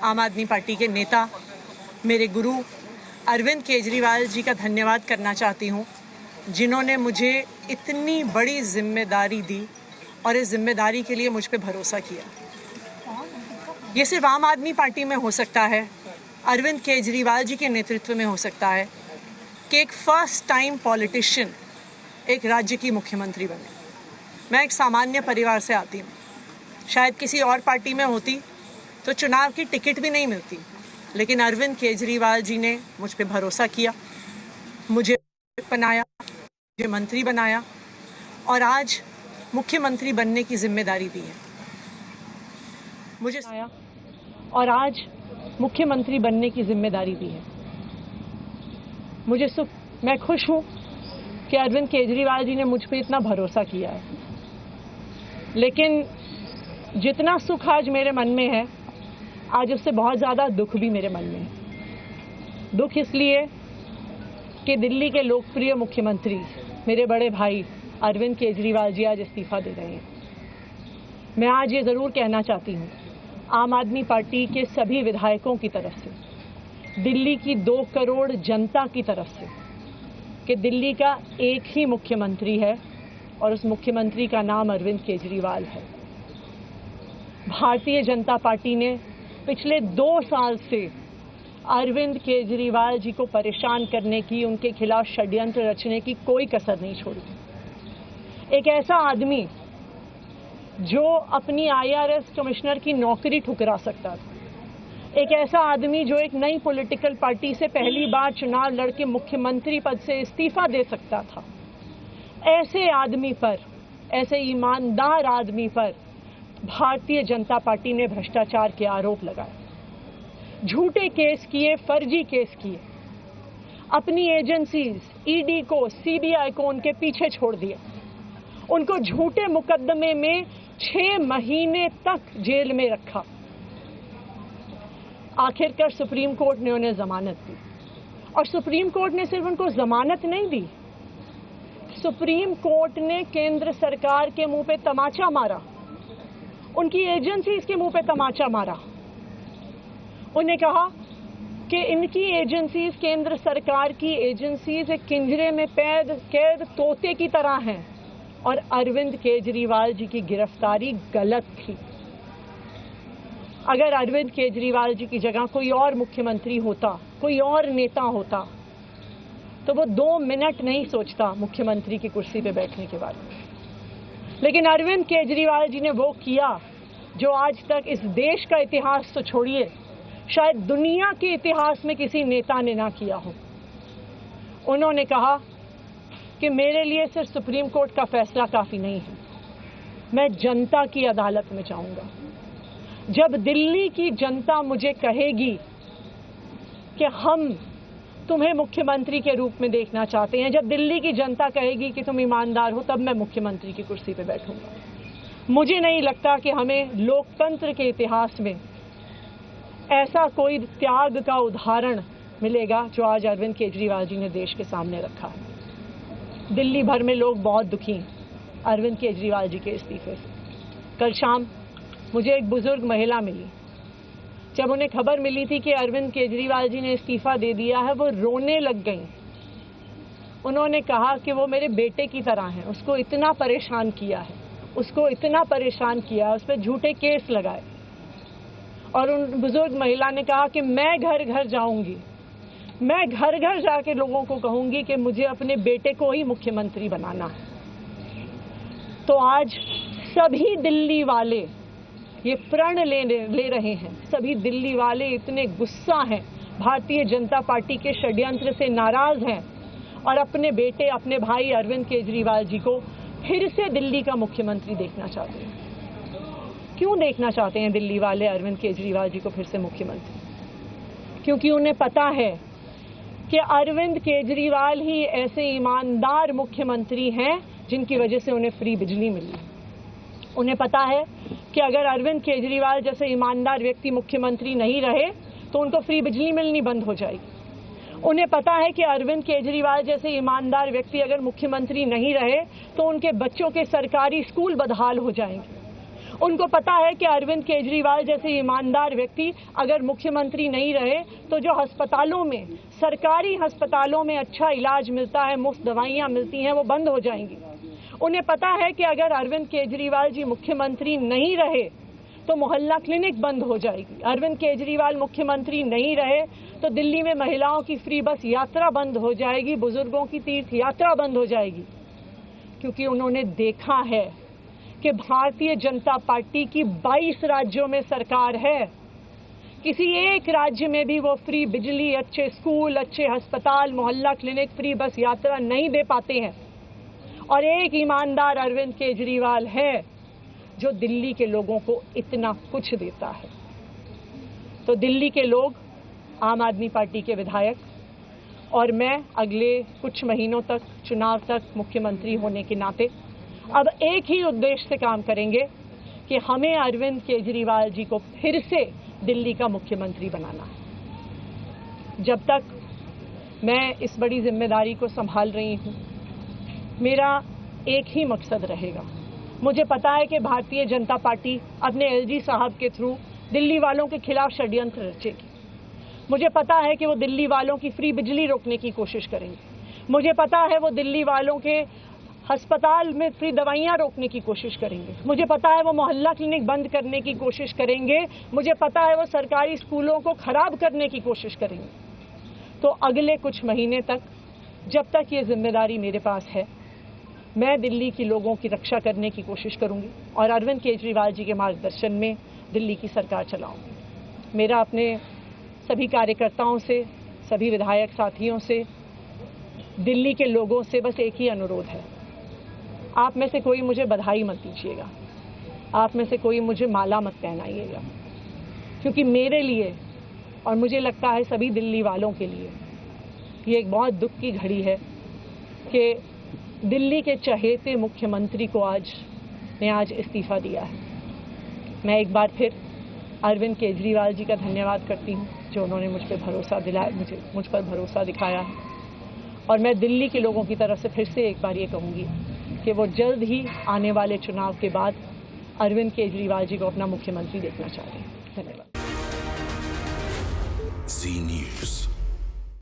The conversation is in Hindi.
आम आदमी पार्टी के नेता, मेरे गुरु अरविंद केजरीवाल जी का धन्यवाद करना चाहती हूँ, जिन्होंने मुझे इतनी बड़ी जिम्मेदारी दी और इस जिम्मेदारी के लिए मुझ पे भरोसा किया। ये सिर्फ आम आदमी पार्टी में हो सकता है, अरविंद केजरीवाल जी के नेतृत्व में हो सकता है कि एक फर्स्ट टाइम पॉलिटिशियन एक राज्य की मुख्यमंत्री बने। मैं एक सामान्य परिवार से आती हूँ। शायद किसी और पार्टी में होती तो चुनाव की टिकट भी नहीं मिलती, लेकिन अरविंद केजरीवाल जी ने मुझ पे भरोसा किया, मुझे बनाया, मुझे मंत्री बनाया और आज मुख्यमंत्री बनने की जिम्मेदारी दी है। मुझे आया और आज मुख्यमंत्री बनने की जिम्मेदारी दी है। मैं खुश हूँ कि अरविंद केजरीवाल जी ने मुझ पे इतना भरोसा किया है, लेकिन जितना सुख आज मेरे मन में है, आज उससे बहुत ज़्यादा दुख भी मेरे मन में है। दुख इसलिए कि दिल्ली के लोकप्रिय मुख्यमंत्री मेरे बड़े भाई अरविंद केजरीवाल जी आज इस्तीफा दे रहे हैं। मैं आज ये ज़रूर कहना चाहती हूँ आम आदमी पार्टी के सभी विधायकों की तरफ से, दिल्ली की 2 करोड़ जनता की तरफ से, कि दिल्ली का एक ही मुख्यमंत्री है और उस मुख्यमंत्री का नाम अरविंद केजरीवाल है। भारतीय जनता पार्टी ने पिछले 2 साल से अरविंद केजरीवाल जी को परेशान करने की, उनके खिलाफ षड्यंत्र रचने की कोई कसर नहीं छोड़ी। एक ऐसा आदमी जो अपनी IRS कमिश्नर की नौकरी ठुकरा सकता था, एक ऐसा आदमी जो एक नई पॉलिटिकल पार्टी से पहली बार चुनाव लड़के मुख्यमंत्री पद से इस्तीफा दे सकता था, ऐसे आदमी पर, ऐसे ईमानदार आदमी पर भारतीय जनता पार्टी ने भ्रष्टाचार के आरोप लगाए, झूठे केस किए, फर्जी केस किए, अपनी एजेंसीज ED को, CBI को उनके पीछे छोड़ दिया, उनको झूठे मुकदमे में 6 महीने तक जेल में रखा। आखिरकार सुप्रीम कोर्ट ने उन्हें जमानत दी और सुप्रीम कोर्ट ने सिर्फ उनको जमानत नहीं दी, सुप्रीम कोर्ट ने केंद्र सरकार के मुंह पे तमाचा मारा, उनकी एजेंसीज के मुंह पे तमाचा मारा। उन्हें कहा कि इनकी एजेंसीज, केंद्र सरकार की एजेंसीज एक पिंजरे में कैद तोते की तरह हैं और अरविंद केजरीवाल जी की गिरफ्तारी गलत थी। अगर अरविंद केजरीवाल जी की जगह कोई और मुख्यमंत्री होता, कोई और नेता होता, तो वो 2 मिनट नहीं सोचता मुख्यमंत्री की कुर्सी पे बैठने के बाद। लेकिन अरविंद केजरीवाल जी ने वो किया जो आज तक इस देश का इतिहास तो छोड़िए, शायद दुनिया के इतिहास में किसी नेता ने ना किया हो। उन्होंने कहा कि मेरे लिए सिर्फ सुप्रीम कोर्ट का फैसला काफी नहीं है, मैं जनता की अदालत में जाऊंगा। जब दिल्ली की जनता मुझे कहेगी कि हम तुम्हें मुख्यमंत्री के रूप में देखना चाहते हैं, जब दिल्ली की जनता कहेगी कि तुम ईमानदार हो, तब मैं मुख्यमंत्री की कुर्सी पे बैठूंगा। मुझे नहीं लगता कि हमें लोकतंत्र के इतिहास में ऐसा कोई त्याग का उदाहरण मिलेगा जो आज अरविंद केजरीवाल जी ने देश के सामने रखा है। दिल्ली भर में लोग बहुत दुखी हैं अरविंद केजरीवाल जी के इस्तीफे से। कल शाम मुझे एक बुजुर्ग महिला मिली। जब उन्हें खबर मिली थी कि अरविंद केजरीवाल जी ने इस्तीफा दे दिया है, वो रोने लग गई। उन्होंने कहा कि वो मेरे बेटे की तरह हैं, उसको इतना परेशान किया है, उसको इतना परेशान किया, उस पर झूठे केस लगाए। और उन बुजुर्ग महिला ने कहा कि मैं घर घर जाऊंगी, मैं घर घर जाके लोगों को कहूंगी कि मुझे अपने बेटे को ही मुख्यमंत्री बनाना है। तो आज सभी दिल्ली वाले ये प्रण ले रहे हैं, सभी दिल्ली वाले इतने गुस्सा हैं, भारतीय जनता पार्टी के षड्यंत्र से नाराज हैं और अपने बेटे, अपने भाई अरविंद केजरीवाल जी को फिर से दिल्ली का मुख्यमंत्री देखना चाहते हैं। क्यों देखना चाहते हैं दिल्ली वाले अरविंद केजरीवाल जी को फिर से मुख्यमंत्री? क्योंकि उन्हें पता है कि अरविंद केजरीवाल ही ऐसे ईमानदार मुख्यमंत्री हैं जिनकी वजह से उन्हें फ्री बिजली मिली। उन्हें पता है कि अगर अरविंद केजरीवाल जैसे ईमानदार व्यक्ति मुख्यमंत्री नहीं रहे तो उनको फ्री बिजली मिलनी बंद हो जाएगी। उन्हें पता है कि अरविंद केजरीवाल जैसे ईमानदार व्यक्ति अगर मुख्यमंत्री नहीं रहे तो उनके बच्चों के सरकारी स्कूल बदहाल हो जाएंगे। उनको पता है कि अरविंद केजरीवाल जैसे ईमानदार व्यक्ति अगर मुख्यमंत्री नहीं रहे तो जो अस्पतालों में, सरकारी अस्पतालों में अच्छा इलाज मिलता है, मुफ्त दवाइयां मिलती हैं, वो बंद हो जाएंगी। उन्हें पता है कि अगर अरविंद केजरीवाल जी मुख्यमंत्री नहीं रहे तो मोहल्ला क्लिनिक बंद हो जाएगी। अरविंद केजरीवाल मुख्यमंत्री नहीं रहे तो दिल्ली में महिलाओं की फ्री बस यात्रा बंद हो जाएगी, बुजुर्गों की तीर्थ यात्रा बंद हो जाएगी। क्योंकि उन्होंने देखा है कि भारतीय जनता पार्टी की 22 राज्यों में सरकार है, किसी एक राज्य में भी वो फ्री बिजली, अच्छे स्कूल, अच्छे अस्पताल, मोहल्ला क्लिनिक, फ्री बस यात्रा नहीं दे पाते हैं। और एक ईमानदार अरविंद केजरीवाल है जो दिल्ली के लोगों को इतना कुछ देता है। तो दिल्ली के लोग, आम आदमी पार्टी के विधायक और मैं अगले कुछ महीनों तक, चुनाव तक मुख्यमंत्री होने के नाते अब एक ही उद्देश्य से काम करेंगे कि हमें अरविंद केजरीवाल जी को फिर से दिल्ली का मुख्यमंत्री बनाना है। जब तक मैं इस बड़ी जिम्मेदारी को संभाल रही हूं, मेरा एक ही मकसद रहेगा। मुझे पता है कि भारतीय जनता पार्टी अपने एलजी साहब के थ्रू दिल्ली वालों के खिलाफ षड्यंत्र रचेगी। मुझे पता है कि वो दिल्ली वालों की फ्री बिजली रोकने की कोशिश करेंगे। मुझे पता है वो दिल्ली वालों के अस्पताल में फ्री दवाइयां रोकने की कोशिश करेंगे। मुझे पता है वो मोहल्ला क्लिनिक बंद करने की कोशिश करेंगे। मुझे पता है वो सरकारी स्कूलों को खराब करने की कोशिश करेंगे। तो अगले कुछ महीने तक, जब तक ये जिम्मेदारी मेरे पास है, मैं दिल्ली के लोगों की रक्षा करने की कोशिश करूंगी और अरविंद केजरीवाल जी के मार्गदर्शन में दिल्ली की सरकार चलाऊंगी। मेरा अपने सभी कार्यकर्ताओं से, सभी विधायक साथियों से, दिल्ली के लोगों से बस एक ही अनुरोध है, आप में से कोई मुझे बधाई मत दीजिएगा, आप में से कोई मुझे माला मत पहनाइएगा, क्योंकि मेरे लिए और मुझे लगता है सभी दिल्ली वालों के लिए ये एक बहुत दुख की घड़ी है कि दिल्ली के चहेते मुख्यमंत्री को आज इस्तीफा दिया है। मैं एक बार फिर अरविंद केजरीवाल जी का धन्यवाद करती हूं जो उन्होंने मुझ पर भरोसा दिखाया है। और मैं दिल्ली के लोगों की तरफ से फिर से एक बार ये कहूंगी कि वो जल्द ही आने वाले चुनाव के बाद अरविंद केजरीवाल जी को अपना मुख्यमंत्री देखना चाहते हैं। धन्यवाद। जी न्यूज़।